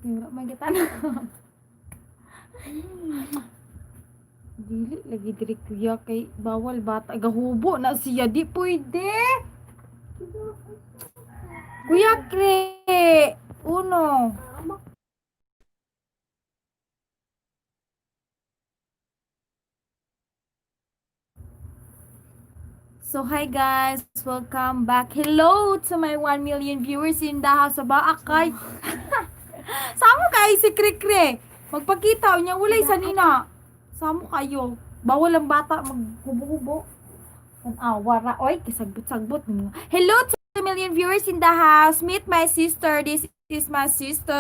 Wala may gitana. Dili lagi diri kuya kay bawal bata gahubo na siya di pwede. Kuya Kre, uno. So hi guys, welcome back. Hello to my 1 million viewers in the house of Baakay. Samo kay si Kre. Magpakita niya walay sanina. Samo kayo. Bawal ang bata maghubo-hubo. Wara oy kisagbot-sagbot mo. Hello to a million viewers in the house. Meet my sister. This is my sister,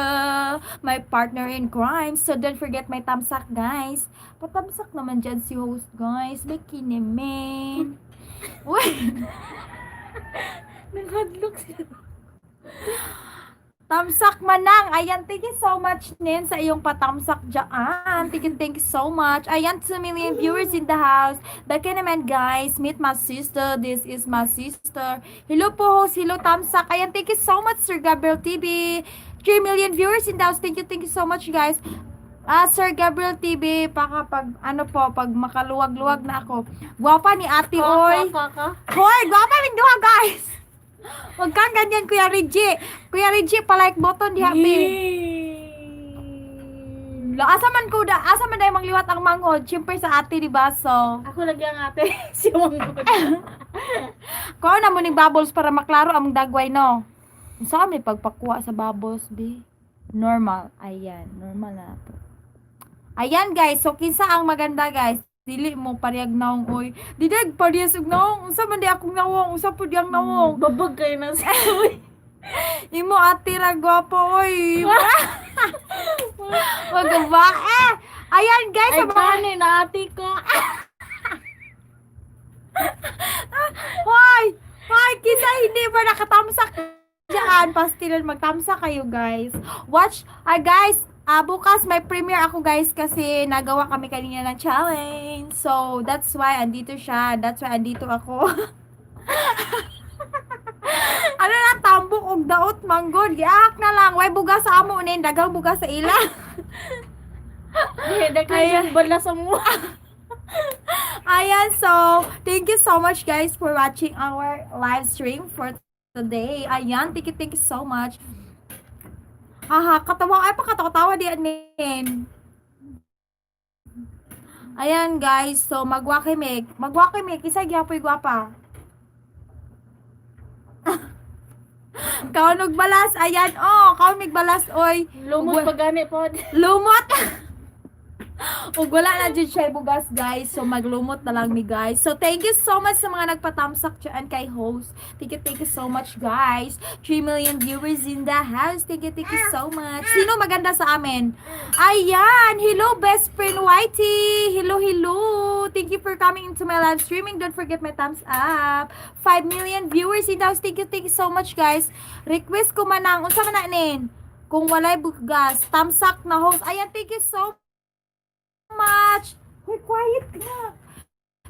my partner in crime. So don't forget my thumbs up, guys. Patamsak naman dyan si host, guys. Bikini man. Uy! Nag-hadlock siya. Tamsak manang. Ayan, thank you so much, Nin, sa iyong patamsak dyan. Thank you so much. Ayan, 2 million viewers in the house. Baka naman, guys. Meet my sister. This is my sister. Hello po, host. Hello, tamsak. Ayan, thank you so much, Sir Gabriel TV. 3 million viewers in the house. Thank you so much, guys. Sir Gabriel TV, pag makaluwag-luwag na ako. Gwapa ni Ate, oy. Hoy, gwapa min duha, guys. Huwag kang ganyan, Kuya Reggie. Kuya Reggie, pa-like button di happy. Asa man dahil mangliwat ang manghod. Siyempre sa ate, di ba? So, Ako lagi ang ate. Si manghod. Kuha na mo ni bubbles para maklaro ang dagway, no? Saan may pagpakuha sa bubbles, be? Normal. Ayan, normal na ito. Ayan, guys. So, kinsa ang maganda, guys? Dili mo pariyag naong, oy. Didag pariyag sug naong. Unsa man di akong nawong. Unsa po diyang nawong. Babag kayo na siya. Imo ate ra gwapo, oy. Wag ba? Ayan, guys. Ay, paano na ate ko? Hoy! Hoy, kisa hindi ba nakatamsak dyan? Pastilan, magtamsak kayo, guys. Watch, guys, bukas may premiere ako, guys, kasi nagawa kami kanina ng challenge. So, that's why andito siya. That's why andito ako. Ano na, tambok og daot, manggod. Giahak na lang. Way bugas sa amo, nin. Dagang bugas sa ila. Ayan, bala sa mo. Ayan, so, thank you so much, guys, for watching our live stream for today. Ayan, thank you so much. Katawa, pakatawa di anin. Ayan, guys, so, magwakimig, isa gyapoy gwapa. Kaunog balas, ayan, kaunig balas, oy. Lumot pagani po. Lumot! Ug wala na dyan siya bugas, guys. So, maglumot na lang mi, guys. So, thank you so much sa mga nagpatamsak dyan kay host. Thank you so much, guys. 3 million viewers in the house. Thank you so much. Sino maganda sa amin? Ayan! Hello, best friend Whitey! Hello! Thank you for coming into my live streaming. Don't forget my thumbs up. 5 million viewers in the house. Thank you so much, guys. Request ko manang. Unsa man na nin? Kung walay bugas, tamsak na host. Ayan, thank you so much. Hoy, quiet ka.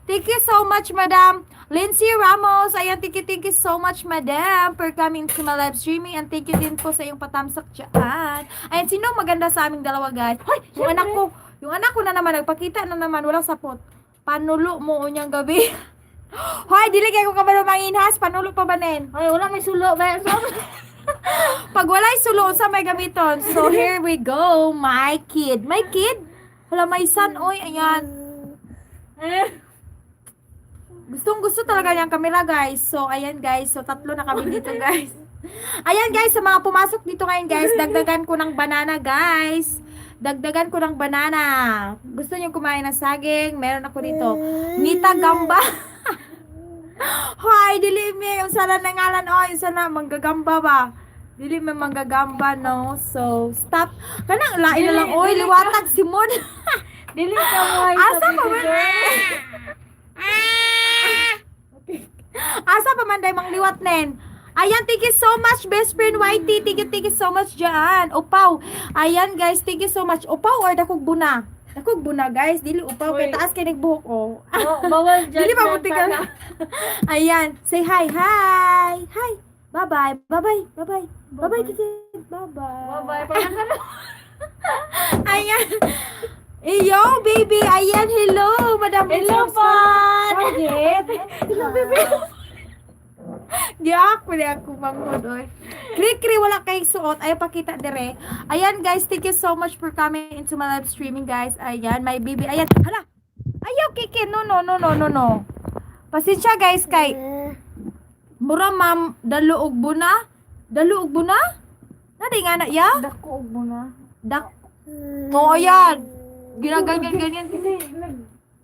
Thank you so much, Madam Lindsay Ramos. Ayan, thank you so much, Madam, for coming to my live streaming. And thank you din po sa iyong patamsak dyan. Ayan, sino maganda sa aming dalawa, guys? Hoy, yung anak ko na naman, nagpakita na naman, walang sapot. Panulo mo unyang gabi. Hoy, dili kayo ko kabalo manginhas, panulo pa ba nin? Ay, wala may sulo. Pag walay sulo, sa may gamiton. So, here we go, my kid. My kid? Hala, may son, oy, ayan. Gusto talaga niyang camera, guys. So, ayan, guys. So, 3 na kami dito, guys. Ayan, guys, sa mga pumasok dito ngayon, guys, dagdagan ko ng banana, guys. Dagdagan ko ng banana. Gusto niyo kumain ng saging? Meron ako dito. Nita Gamba. Hoy, dili mi. Yung sana nangalan, oy, yung sana manggagamba ba? Dili may manggagamba, no? So, stop. Kanang lain na lang, oy, liwatag si Mon. Dili ka mo ay Asa pa man? Asa pa man day mang liwat nen? Ayan, thank you so much, best friend Whitey. Thank you so much dyan. Upaw. Ayan, guys, thank you so much. Upaw or dakog buna? Dakog buna, guys. Dili upaw. Kaya taas kayo nagbuhok, oh. Bawal dyan. Dili pa buti ka na. Ayan, say hi. Hi. Hi. Bye-bye. Bye-bye. Bye-bye. Bye-bye, Kikit. Bye-bye. Bye-bye. Parang Ayan. Iyo, baby. Ayan, hello. Madam Hello, Princess. Pan! Bakit? Hello, baby. Di ako mangunoy. Kri-kri, wala kayong suot. Ayaw pakita dire. Ayan, guys. Thank you so much for coming into my live streaming, guys. Ayan, my baby. Ayan. Hala. Ayaw, Kiki. No. Pasensya, guys, kay mura, ma'am. Daluog buna. Nadi nga na, ya? dako mo na. Dak. Oo, yan. Ginaganyan.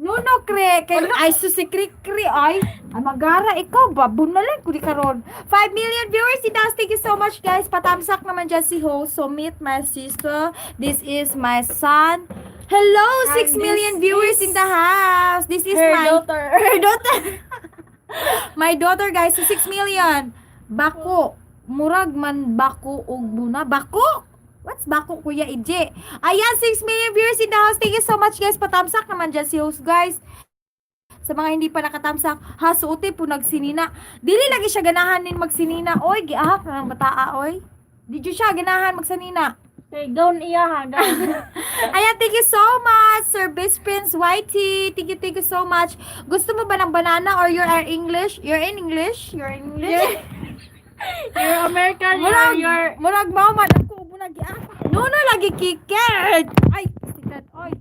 No, Kre. Ay, si Kri, ay. Ay, magara, ikaw ba? Bunalan ko di karon. 5 million viewers in the house. Thank you so much, guys. Patamsak naman dyan si host. So, meet my sister. This is my son. Hello, Hi, 6 million viewers in the house. This is Her my daughter. Her daughter. My daughter, guys, so 6 million. Bako. Murag man bako og buna. Bako? What's bako, Kuya EJ? Ayan, 6 million viewers in the house. Thank you so much, guys. Patamsak naman dyan si host, guys. Sa mga hindi pa nakatamsak, ha, suote po nagsinina. Dili lagi siya ganahan nin magsinina. Oy, giahak na ng bataa, oy. Di dyo siya ganahan magsanina. Kay gown iya ha. Gown. Ayan, thank you so much, Sir Best Prince Whitey. Thank you so much. Gusto mo ba ng banana or you're English? You're in English? You're in English? You're American. You're Murag mama ako ubo na giapa. No, lagi kikit. Ay, sikat, oy.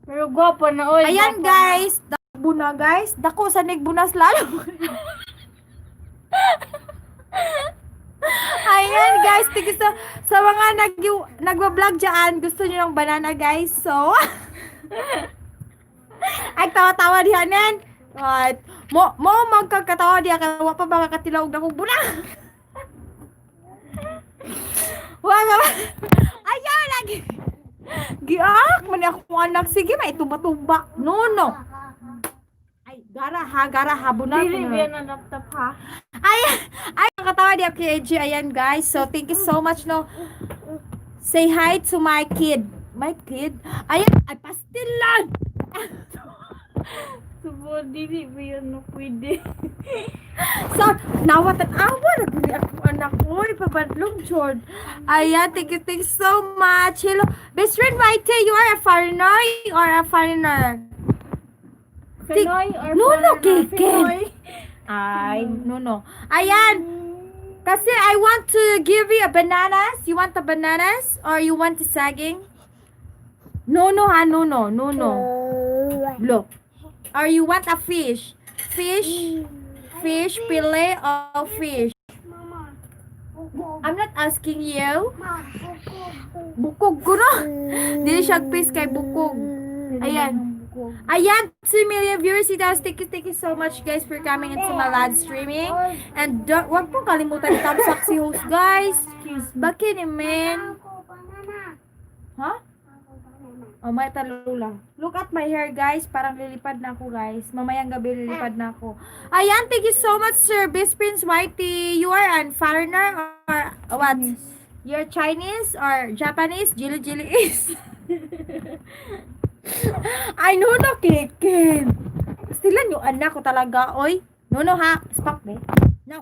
pero gwapo na oy. Ayan, gwapo guys. Buna, guys. Dako sa nigbunas lalo. Ayan, guys. Thank you sa mga nagwa-vlog dyan. Gusto niyo ng banana, guys. So, ay, tawa-tawa dihanan. At, mo magkakatawa diya. Kawa pa ba kakatilaog na kong buna? Wala. Ayaw lagi. Giak, mani akong anak. Sige, may tumba-tumba. No. Ay, gara ha. Buna. Dili biya na laptop ha. Ay, nakatawa di ako kay AJ. Ayan, guys. So, thank you so much, no. Say hi to my kid. My kid? Ayan, ay, pastil lang. Subo, dili biya no pwede. So, nawatan awa na guli ako anak ko. Pabadlong, Jord. Ayan, thank you so much. Hello. Best friend, Maite, you are a foreigner or a foreigner? Pinoy or No, foreigner? Kiki. Pinoy. Ay, no. Ayan. Kasi I want to give you a bananas. You want the bananas? Or you want the saging? No. Look. Or you want a fish? Fish, fillet of fish. I'm not asking you. Bukog ko no. Dili siya fish kay bukog. Ayan. 2 million viewers it has. Thank you so much, guys, for coming into my live streaming. And wag po kalimutan i-thumbs si host, guys. Bakit naman? Ha? Oh, may talula. Look at my hair, guys. Parang lilipad na ako, guys. Mamayang gabi lilipad na ako. Ayan, thank you so much, Sir Best Prince Whitey. You are a foreigner or what? You're Chinese or Japanese? Jili is. Ay, no, Kikin. Stilan yung anak ko talaga, oy. No, ha. Stop, be. No.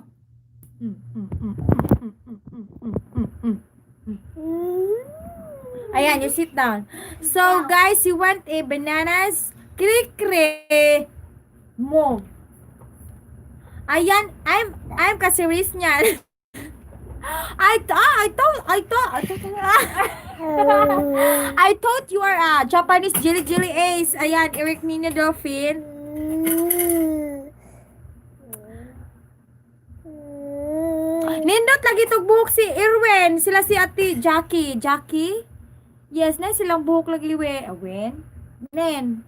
Ayan, you sit down. So, guys, you want a bananas? Kri-kri. Mo. Ayan, I'm kasiris niyan. I thought you are a Japanese Jilly Ace. Ayan, Eric Nina Dolphin. Nindot lagi tog buhok si Irwin. Sila si Ate Jackie? Yes, na silang buhok lagi Wen. Nen.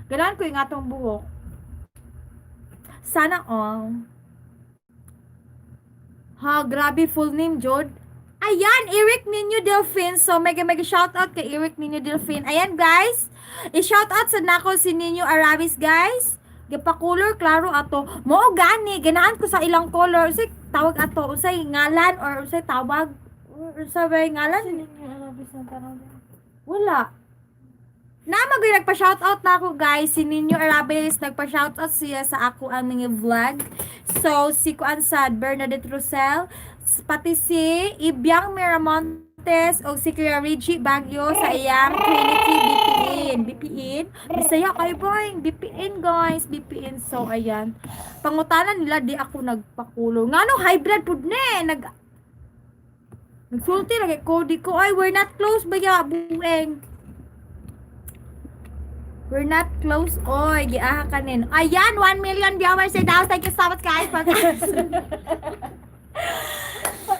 Galaan ko yung atong buhok. Sana all. Ha, grabe full name, Jod. Ayan, Eric Nino Delfin. So, mega shoutout kay Eric Nino Delfin. Ayan, guys. I-shoutout sa nako si Nino Arabis, guys. Gipa-color, klaro ato. Mo gani, ganahan ko sa ilang color. Usay tawag ato, usay ngalan or usay tawag. Usay ngalan? Wala. Namagay nagpa-shoutout na ako guys. Si Ninyo Arabelis nagpa-shoutout siya sa ako ang mga vlog. So, si Kuan Sad, Bernadette Rosel, pati si Ibyang Miramontes o si Kuya Reggie Baguio sa iyang Trinity BPN. Bisaya kayo boy. BPN guys. BPN. So, ayan. Pangutanan nila, di ako nagpakulo. Nga no, hybrid food na nagsulti lagi Cody ko. Ay, we're not close ba ya, bueng. We're not close. Oy, giaha kanin. Ayan, 1 million viewers in the house. Thank you so much, guys.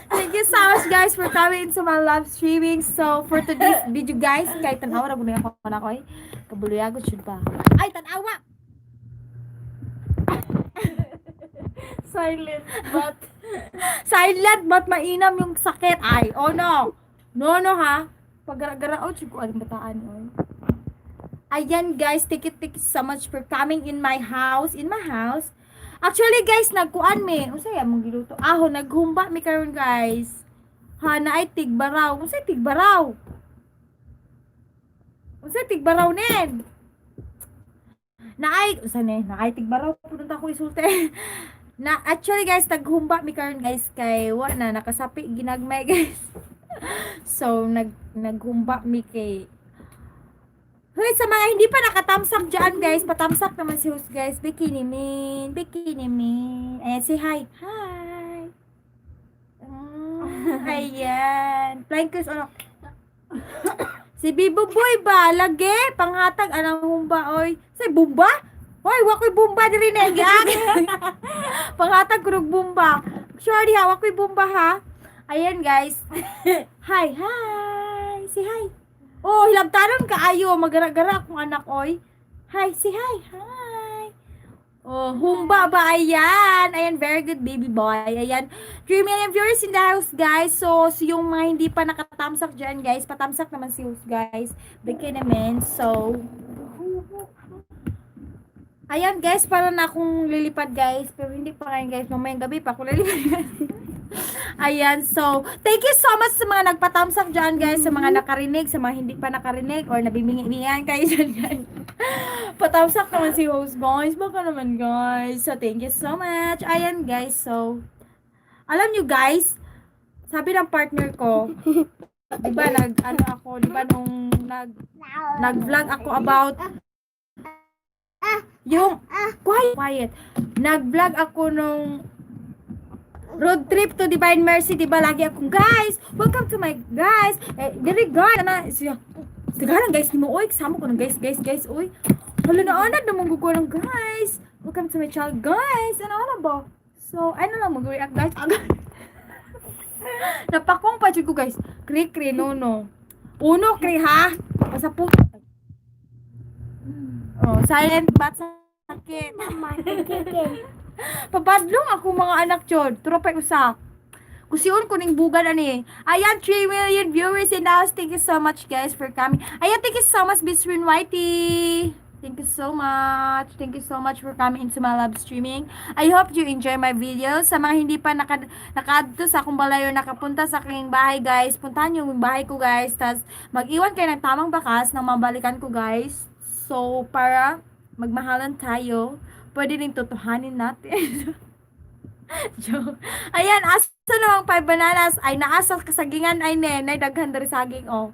Thank you so much, guys, for coming into my live streaming. So, for today's video, guys, kahit tanawa, nagunin ako na ko, kabuluyagot, should pa. Ay, tanawa! Silent but Silent, but mainam yung sakit. Ay, oh no. No, ha. Pag-gara-gara, oh, ko aling bataan, oh. Ayan guys, thank you so much for coming in my house. Actually guys, nagkuan mi. Unsay among giluto? Naghumba mi karon guys. Naay tigbaraw. Unsay tigbaraw? Nen? Naay tigbaraw pudon ta ko isulte. Actually guys, naghumba mi karon guys kay wa na nakasapi ginagmay guys. So naghumba mi kay hoy, sa mga hindi pa nakatamsak dyan, guys, patamsak naman si host, guys. Bikini Min. Ayan, say hi. Hi. Ayan. Flying kiss, ano? Si Bibo Boy ba? Lagi, panghatag, anang humba, oy. Say, bumba? Hoy, wakoy bumba diri na, panghatag, kurog bumba. Sorry ha, wakoy bumba, ha? Ayan, guys. Hi. Say hi. Oh, hilabtanon ka ayo, magara-gara akong anak oy. Hi, say hi. Hi. Oh, humba ba ayan? Ayan, very good baby boy. Ayan. 3 million viewers in the house, guys. So yung mga hindi pa nakatamsak diyan, guys, patamsak naman si host, guys. Bigyan naman. So ayan, guys, para na akong lilipad, guys. Pero hindi pa ngayon, guys. Mamayang gabi pa ako lilipad. Ayan, so, thank you so much sa mga nagpatamsak dyan, guys, sa mga nakarinig, sa mga hindi pa nakarinig, or nabimingi-mingihan kayo dyan, guys. Patamsak naman si host, guys. Baka naman, guys. So, thank you so much. Ayan, guys, so, alam nyo, guys, sabi ng partner ko, diba, nung nag-vlog ako about yung, quiet, nag-vlog ako nung road trip to Divine Mercy, diba? Lagi akong, guys, welcome to my, guys, dili, guys, siya, sigaran, guys, ni mo, oy, kasama ko ng guys, oy, hala na, anad naman gugo ng guys, welcome to my channel, guys, ano ba? So, ano lang, mag-react, guys, agad, napakong pa ko, guys, kri, no, uno, kri, ha, basta po, oh, silent, bat, sakit, papadlong ako mga anak yun. Tropay usak. Kusiun ko ning bugan ani. Ayan, 3 million viewers in the house. Thank you so much, guys, for coming. Ayan, thank you so much, Bisrin Whitey. Thank you so much. Thank you so much for coming into my live streaming. I hope you enjoy my videos. Sa mga hindi pa nakadto sa akong balayo, nakapunta sa aking bahay, guys, puntahan yung bahay ko, guys. Tapos, mag-iwan kayo ng tamang bakas nang mabalikan ko, guys. So, para magmahalan tayo, pwede rin tutuhanin natin. Joke. Ayan, asa namang 5 bananas ay naasal kasagingan ay nenay daghan dari saging, oh.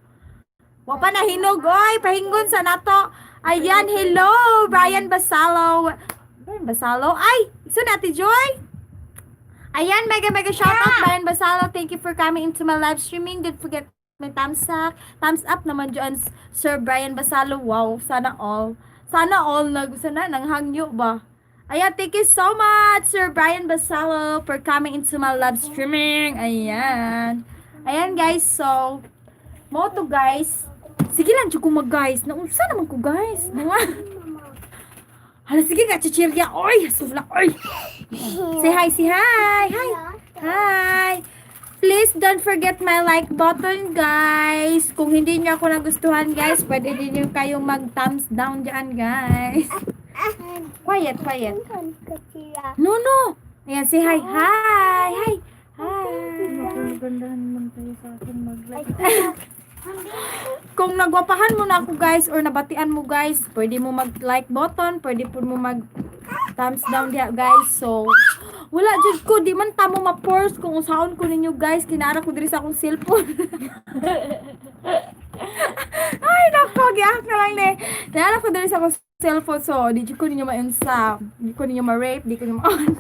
Wa pa nahinog, oy, pahingon sa nato. Ayan, hello, Brian Basalo. Ay, so Ate Joy. Ayan, mega shoutout, Brian Basalo. Thank you for coming into my live streaming. Don't forget my thumbs up naman dyan, Sir Brian Basalo. Wow, sana all nang hangyo ba? Ayan, thank you so much, Sir Brian Basalo, for coming into my live streaming. Ayan, guys, so, mo to, guys. Sige lang, ko mag-guys. Naunsa naman ko, guys. Hala, sige ka, chichirya. Oy, sula, oy. Say hi. Hi. Please don't forget my like button, guys. Kung hindi niyo ako nagustuhan, guys, pwede din niyo kayong mag-thumbs down dyan, guys. Quiet. No. Ayan, say hi. Hi. Magandahan naman kayo sa akin mag-like. Kung nagwapahan mo na ako guys or nabatian mo guys, pwede mo mag-like button, pwede po mo mag-thumbs down diha guys. So, wala jud ko, di man ta mo ma-force kung usaon ko ninyo guys, kinara ko diri sa akong cellphone. Ay, nako, giyak na lang ni. Kinara ko diri sa akong cellphone, so di jud ko ninyo ma-unsa, di ko ninyo ma-rape, di ko ninyo ma-on.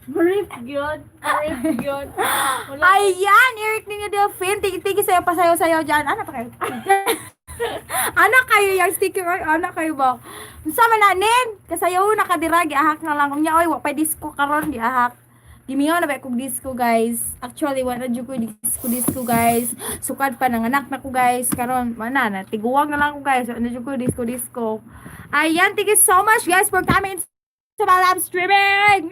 Rip yun. Rip yun. Wala. Ayan, Eric ninyo Delphine. Tigi-tigi sa'yo, pasayo-sayo dyan. Ano pa kayo? Anak kayo yung sticker. Ay, anak kayo ba? Sama nanin. Kasayo, nakadira. Giahak na lang. Unya, oy, wapay disco karon giahak. Gimingaw na ba kong disco, guys? Actually, wala dyan ko disco, guys. Sukad pa ng anak na ko, guys. Karon, mana na. Tiguwag na lang ko, guys. Ano dyan ko disco. Ayan, thank you so much, guys, for coming sa my live streaming.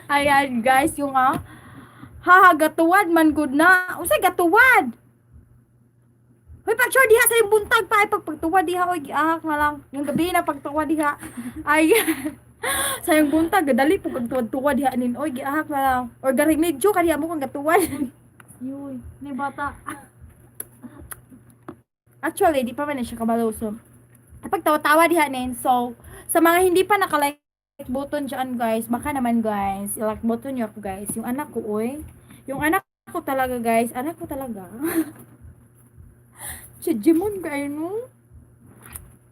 Ayan guys, yung gatuwad man good na. Usay gatuwad. Hoy, pag-sure diha sa yung buntag pa pagtuwad diha oy giahak na lang. Yung gabi na pagtuwad diha. Ayan. Sa yung buntag dali pug tuwad diha nin oy giahak na lang. Or garing medyo kaniya mo kang gatuwad. Yuy, ni bata. Actually, di pa man na siya kabalo so. Kapag tawa-tawa diha nin. So, sa mga hindi pa naka-like button dyan guys, baka naman guys, i-like button nyo ako guys. Yung anak ko, oy. Yung anak ko talaga guys, anak ko talaga. Si Jimon kayo no?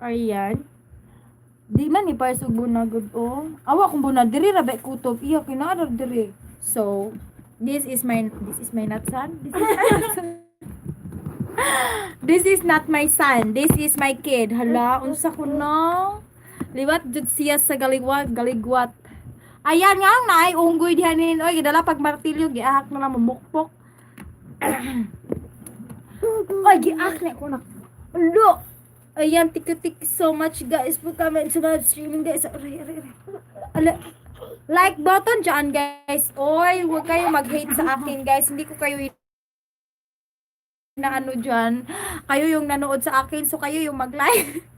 Ayan. Di man ni Pars ug bunagod oh. Awa kung bunag diri ra ba kutob iya kinara diri. So, this is my not son. This is not my son. This is my kid. Hala, unsa ko na? Liwat jud siya sa galigwat. Ayan nga na ay unggoy diha nin oy gidala pag martilyo giahak na lang mamukpok. Ay giahak na ko na. Ulo. Ayan, tik so much guys for comment sa live streaming guys. Ala, like button dyan guys. Oy, huwag kayo mag-hate sa akin guys. Hindi ko kayo na ano dyan. Kayo yung nanood sa akin so kayo yung mag-like.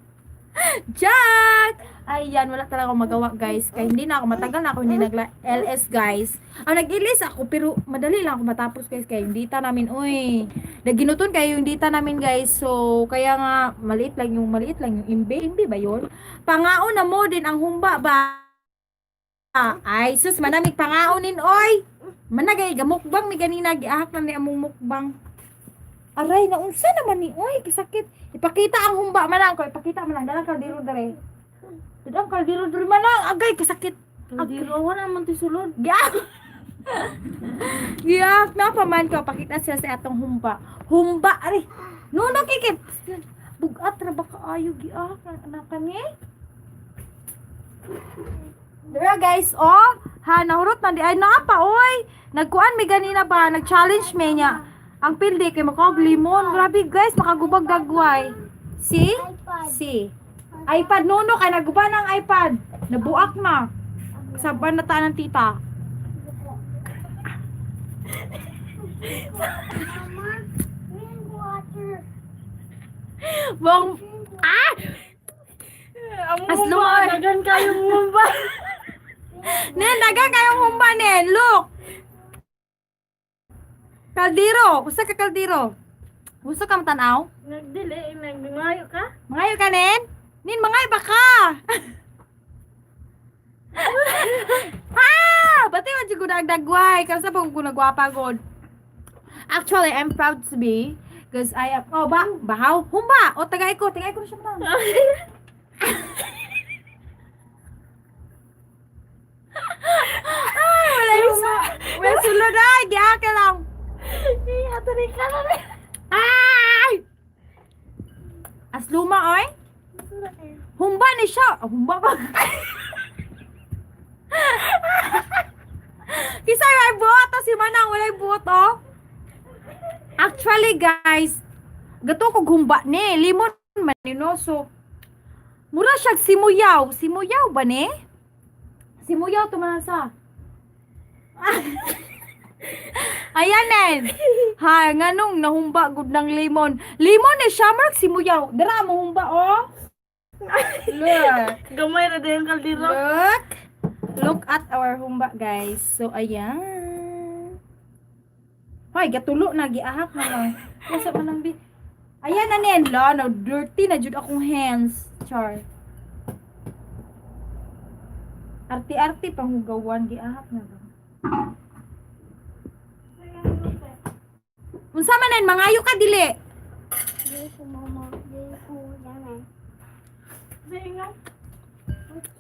Jack! Ayan, wala talaga akong magawa guys. Kaya hindi na ako, matagal na ako hindi nag-LS guys. Nag-LS ako pero madali lang ako matapos guys. Kaya yung data namin, uy. Naginuton kayo yung data namin guys. So, kaya nga, maliit lang yung imbe ba yun? Pangaon na mo din ang humba ba? Ay, sus, manamig pangaonin, oy! Managay, gamukbang mi ganina, giahak na ni among mukbang. Aray, naunsa naman ni, oy, kasakit. Ipakita ang humba manang ko, ipakita manang dalang kaldero dere. Dalang kaldero dere manang, agay kasakit. Kaldero wala man ti sulod. Giyak. Giyak na paman ko, pakita siya sa atong humba. Humba, ari. No kikip. Bugat ra ba kaayo giyak anak kani? Dere guys, oh, nahurot na di ay naapa oy. Nagkuan mi ganina ba, nag-challenge me niya. Ang pildi kay makog limon. Grabe guys, makagubag gagway. See? See? iPad nuno kay naguba ng iPad. Nabuak na. Saban na ta ng tita. Bong Ang Aslo, humba, oy. dagan kayong humba. Nen, dagang kayong humba nen. Look. Kaldero. Usa ka kaldero. Gusto ka matanaw? Nagdili, nagdungayo ka? Mangayo ka nen? Nin, mangay ba ka? Bati man siya dagdagway. Kasi sa pong nagwapa god. Actually, I'm proud to be. Because I am, bahaw? Humba! O, tagay ko na siya matanaw. Wala yung wala sulod ay, diya ka lang. Atari ka na rin. Ay! Asluma, oy? Humba ni siya. Humba ba? Kisa yung buot, si Manang walay buot, oh. Actually, guys, gato ko humba ni. Limon man ni, no? So, mura siya simuyaw. Simuyaw ba ni? Simuyaw tumanasa. Ayan nen. Ha, nganong nahumba gud ng limon. Limon ni siya mark simuyaw. Dara mo humba oh. Look. Gamay na din yung kaldero. Look. Look at our humba guys. So ayan. Hoy, gatulo na giahak na lang. Kusa man lang bi. Ayan na nen, la, no dirty na jud akong hands. Char. Arti-arti panghugawan giahak na lang. Unsa man nen, mangayo ka dili.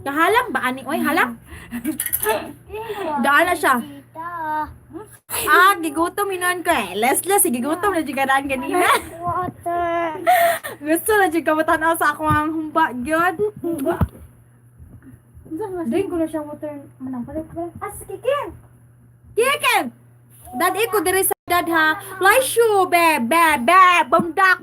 Kahalang ba ani oy, halang? Daan na siya. Ah, gigutom inon ko eh. Lesles, gigutom na juga daan ganina. Water. Gusto na juga matanaw sa ako ang humba gyud. Drink ko na siya water. Manang palit ba? As kikin. Kikin. Dad ko diri sa dad ha. Fly shoe be bundak.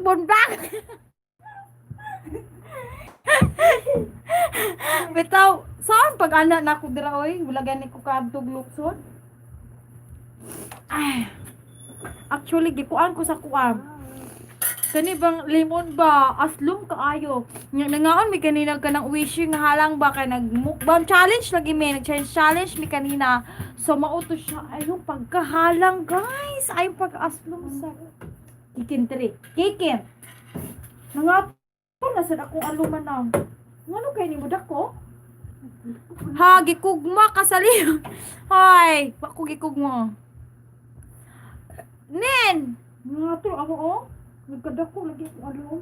Bitaw, saan pag anak na ko dira oy? Wala gani ko kadtog luksod. Ay. Actually gikuan ko sa kuan. Kani bang lemon ba? Aslom kaayo. Nangaon mi kanina ka ng wishing nga halang ba kay nagmukbang challenge lagi mi, nag-challenge mi kanina. So mauto siya ayong pagkahalang guys. Ayong pag-aslom sa kikin. Nangapo na sad akong aluman na. Ngano kay nimo dako? Ha, gikugma ka sa liyo. Hoy, bako gikugma. Nen! Nga to, ako oh. Nagkadako lagi akong alum.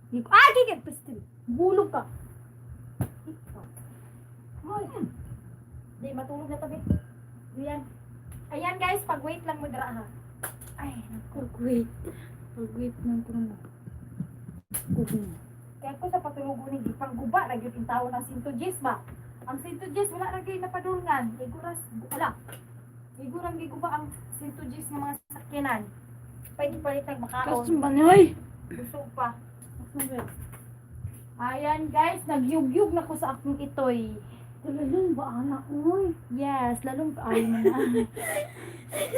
Gigit! Pastil. Bulog ka. Hoy. Di, matulog na tabi. Ayan. Ayan guys, pag-wait lang mo dira ha. Ay, pag-wait. Pag-wait lang ko na. Kaya ko sa patulugo ni Gipang guba, lagi yung tao ng Sintojes ba? Ang Sintojes, wala lagi napadulngan. Igurang giguba ang Sintojes ng mga sakyanan. Pwede palit makaon. Kasumbanay. Busog pa. Ayan guys, nagyugyug na ko sa akong itoy. Lalong ba anak mo? Yes, lalong kaayo na na.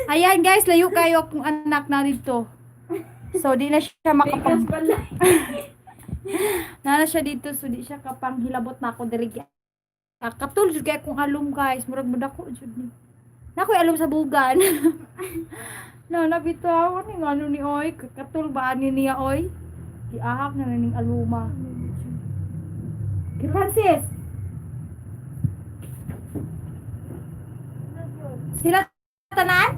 Ayan guys, layo kayo akong anak na dito. So, di na siya makapag... Nana siya dito, so di siya kapang hilabot na ako diri. Katul jud kay akong alum guys, murag madako jud ni. Nakoy alum sa bugan. Na nabitaw ni ngano ni oy, katul ba ani niya oy? Giahak na ning aluma. Kay Francis. Sila tanan?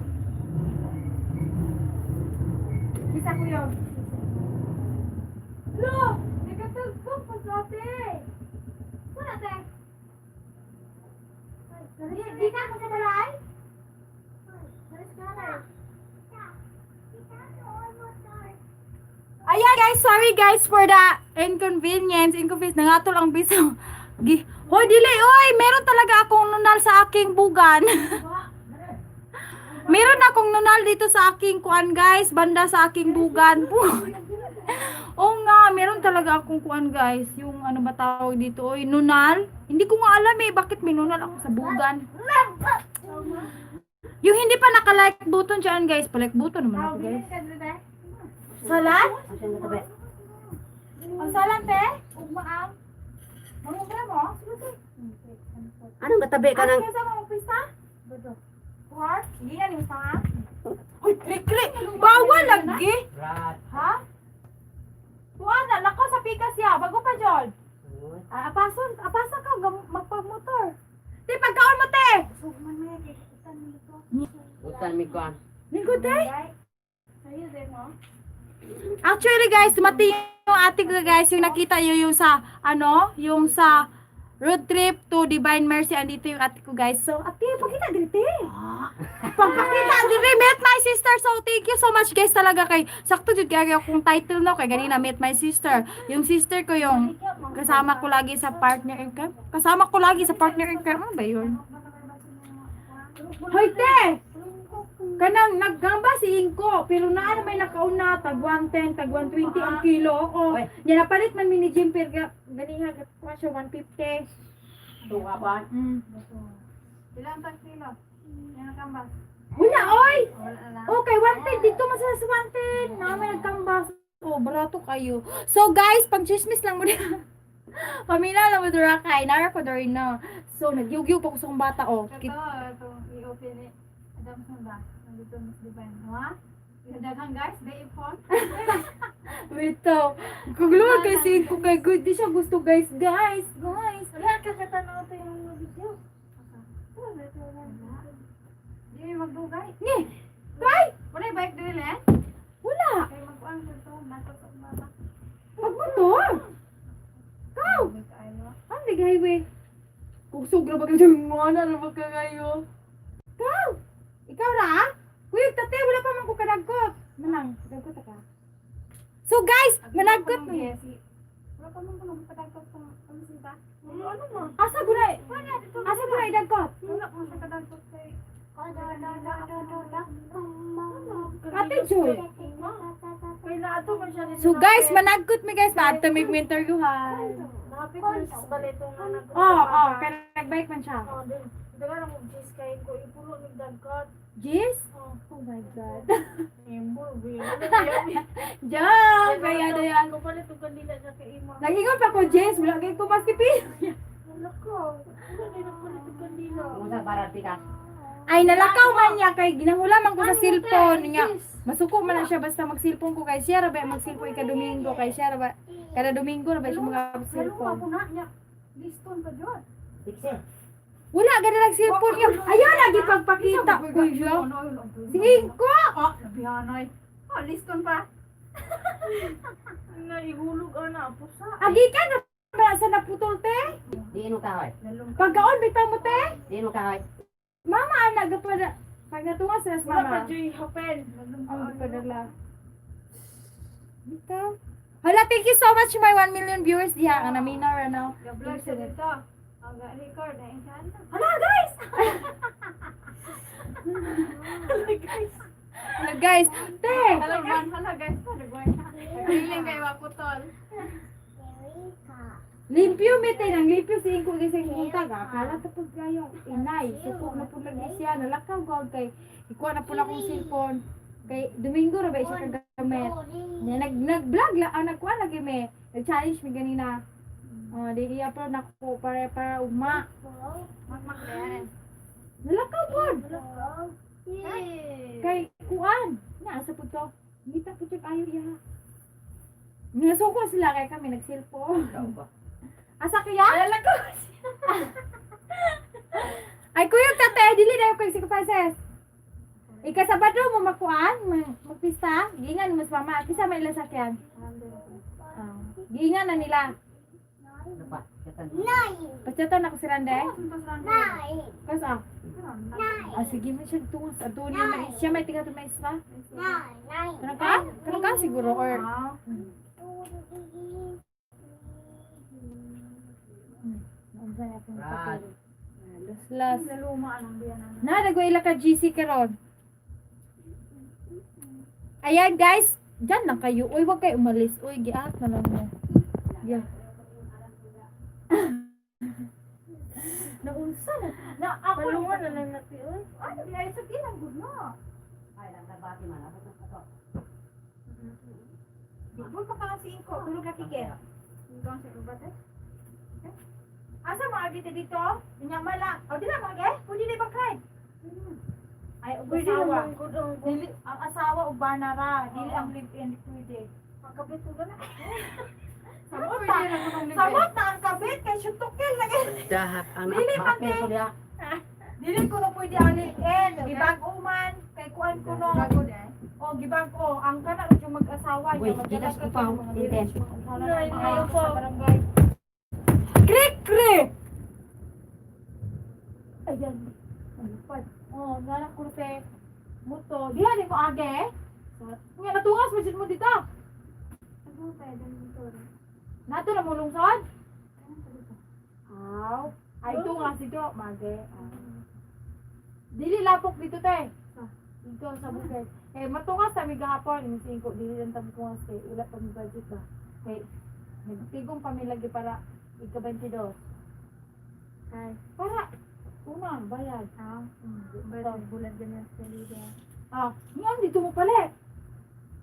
Isa ko yun. Lo! Nagkatagpog pa sa ate! Saan ate? Di ka ako sa balay? Ayan guys, sorry guys for the inconvenience. Nangatol ang biso. Hoy, dili! Oy! Meron talaga akong nunal sa aking bugan. Meron akong nunal dito sa aking kuan guys. Banda sa aking bugan. Oo nga, meron talaga akong kuan guys. Yung ano ba tawag dito? Oy, nunal. Hindi ko nga alam eh. Bakit may nunal ako sa bugan. Yung hindi pa naka-like button dyan guys. Pa-like button naman ako guys. Salan? Ang salan te? Ugmaang? Manubra mo? Anong katabi ka ng... Ano sa mga pista? What? Hindi na yung panga? Uy, klik! Bawal lagi! Ha? Tuana, nako sa pikas ya. Bago pa, Jol. Apasa ka, magpag-motor. Di, pagkaon mo, te! Utan mi ko. Lingkod, te? Actually, guys, dumating yung ate ko, guys, yung nakita yung sa, yung sa road trip to Divine Mercy. Andito yung ate ko, guys. So, ate, pakita dito, te. Pagpakita dito, meet my sister. So, thank you so much, guys, talaga kay, sakto dito kaya akong title, no, kay ganina, meet my sister. Yung sister ko, yung kasama ko lagi sa partner in crime. Kasama ko lagi sa partner in crime. Ano ba yun? Hoy, te! Kanang naggamba si Inko, pero naano may nakauna, tag 110, tag 120 ang kilo. O, yan napalit man mini gym, pero ganiha, pa siya 150. Tuwa ba? Ilang tag kilo? Yan nakambas. Wala, oy! Okay, 110, dito masas 110. Na may nagkambas. Oh, barato kayo. So guys, pang chismis lang mo na. Pamina lang mo dura kay, nara ko rin na. So, nagyugyug pa ko sa kong bata, oh. Ito, i-open it. Damson ba? Nandito mas divine. Ha? Daghang guys, day phone. Wait to. Kagluwag kasi ko kay good. Di siya gusto guys. Guys. Wala ka katanaw to yung video. Di magdugay. Ni! Kay! Wala yung bike drill eh? Wala. Kay mag-uang dito. Nato sa baba. Magmotor! Kau! Ang big highway. Kung sugra ba kayo mga na ba kayo? Kau! Ikaw ra? Uy, tate, wala pa man ko kadagkot. Manang, kadagkot ka. So guys, managkot mo. Wala pa man ko kadagkot sa pamsinta. Ano mo? Asa gulay? Asa gulay dagkot? Wala pa sa kadagkot kay. Ate Joy. So guys, managkot mi guys, maato mig interviewhan. Napit mo sa balitong na nag- Oo, kaya nag-bike man siya. Daga na mo jis kay ko ipulo ni dagkat. Jis? Oh my God. Embol bi. Jam! Kaya na yan. Ko pala to kanila sa kay imo. Nagingon pa ko, Jis. Wala kayo kumaskipin. Lako. Hindi na pala to kanila. Kumusta para tikas? Ay, nalakaw man niya kay ginahulaman ko sa cellphone niya. Masuko man na siya basta mag-cellphone ko kay siya ra ba mag-cellphone ka Domingo kay siya ra ba kada Domingo ra ba siya mag-cellphone. na niya. Liston pa jud. Tikse. Wala ganda nag-cellphone niya. Ayaw lagi pagpakita ko siya. Singko. Ah, labihanay. Oh, liston pa. Naihulog ana pusa. Agi ka na ba sa naputol te? Di ino kahoy. Pagkaon bitaw mo te? Di ino kahoy. Mama ana gapada pag natunga sa Wala pa mama. joy happen. Ang padala. Bitaw. Hala, thank you so much my 1 million viewers diha ang namina ra now. Gablog sa dito. Ang record na insan. Hala guys. Hala guys. Te. Hala guys, nagwiling kay Wakutol. Limpyo mete nang limpyo si Ingko gising punta ga. Kala tapos kayo inay. Suko na po lagi siya. Nalakaw gawag kay ikuha na po na akong cellphone. Kay Domingo ra ba siya kagamit. Nag-vlog la nagkuha lagi me. Nag-challenge mi ganina. Oh, di i-upload na ko para ugma. Magmakyan. Nalakaw pod. Kay kuan. Na sa pud to. Ngita pud yung ayo ya. Nasuko sila kay kami nag-cellphone. Ikaw ba? Asa kaya? Alala ko. Ay kuya tate, dili na ko si Kapases. Ika Sabado mo makuan, magpista, gingan mas mama, kisa may ila sakyan. Gingan na nila. Ano pa? Katan. Pasyatan ako si Rande. Kas ah. Sige mo siya tungas. Ato niya may siya may tiga to may isla. Kanang ka? Kanang ka siguro or Brad. Las. Naluma ang biyan na. Na nagwila ka GC karon. Ayan guys, diyan lang kayo. Uy, wag kayo umalis. Uy, giat na lang mo. Yeah. Naunsa na. Na ako Palungan na lang natin. Uy. Ay, ay sa ilang gud na. Ay, lang nabati man. Ako to ato. Bigol pa ka kasi ko, tulog na kike. Ikaw sa kabate. Asa mga dito dito? Nya mala. O dila mga pwede di ba kay? Ay, ug Pwede asawa. naman ko doon. Dili ang asawa ug banara, dili ang live-in pwede. Makabit ko na. Samot na. Samot na ang kabit kay syutukil lagi. Dahak ang Dili pa, bakit ko diha. Dili ko na pwede ang live-in. Gibag-o man kay kuan ko no. Bago din. O gibag-o ang kana yung mag-asawa Uy, yung gilas ko magdala pa, ka mga Eden. Ay, ayaw po. sa barangay. Krik krik. Ayan. Alipad. Oh, nanak ko te. Muto. Diha di ko age. Nga natungas mo mo dito. Ano pa din dito? Nato na mulong sod. Aw. Ay tungas dito, mage. Dili lapok dito te. Dito sa bukid. Eh matungas sa mi gahapon, imising ko dili lang tabi tungas kay ulat pa mi budget ba. Kay nagtigong pamilagi para ika-22. Ay, para una bayad. Bayad bulan din na sa lida. Ngayon dito mo pala.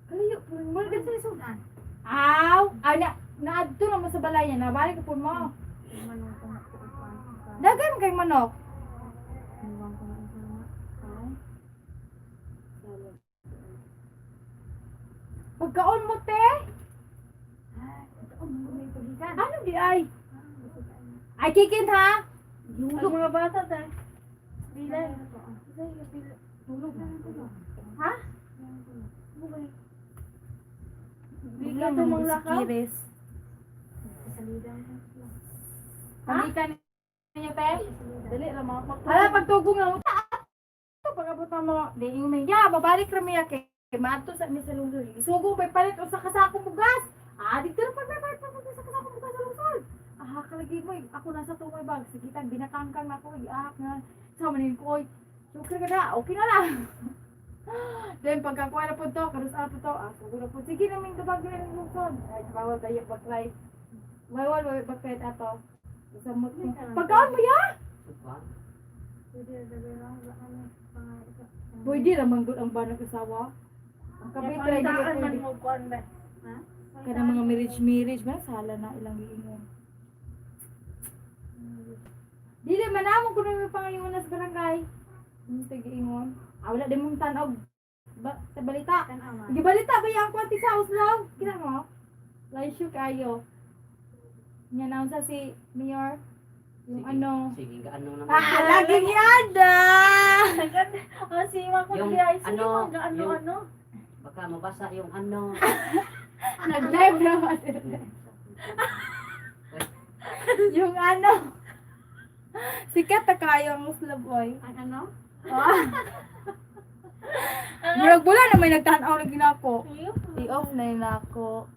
Kaliyo, mo na sa sudan. Aw, ay naadto na mo sa balay niya, nabalik po mo. Manong ko na ko upan. Dagan kay manok. Iwan ko na upan. Pagkaon mo, te? Ano di ay? Ay, kikin ha? Ang mga bata tayo. Bilan. Tulog. Ha? Bigla tumang lakaw. Kiris. Pamikan niyo, te? Dali lang mga Hala, pagtugong lang. Pag-abot na mo, di yung may, babalik rami ya kay Mato sa ni sa lungsod. Isugo may palit o sa kasakong bugas. Dito na pag sa kasakong bugas sa lungsod. Kalagi mo, ako nasa tumay bag. Sige, binakangkang na ako, nga. Sa manin ko, sukre ka na, okay na lang. Then, pagkakuha na po to, karus na po to, sugo na po. Sige namin gabag na ng lungsod. Ay, bawal tayo baklay. Bawal baklay ato. Samot mo. Pagkaon mo ya? Pwede naman good ang banag asawa. Ang kabit try di Pagdaan man pwede. mo kuan ba? Ha? Kana mga marriage man sala na ilang giingon. Dili man namon kuno may pangayunan sa barangay. Giingon. Wala din mong tan-og sa balita. Tanawa. Di balita ba yang kwati sa uslaw? Kina mo? Laisyo kayo. Nya naon sa si Mayor yung ano. Sige, ano naman. Laging yada! Siwa ko Yung diay. Sige ano, mo gaano yung- ano. Baka mabasa yung ano. Nag-live naman. Yung ano. Sikat na kayo ang Muslim boy. Ang ano? Murag bula na may nagtanaw na ginako. Ayun. I-off na yun ako.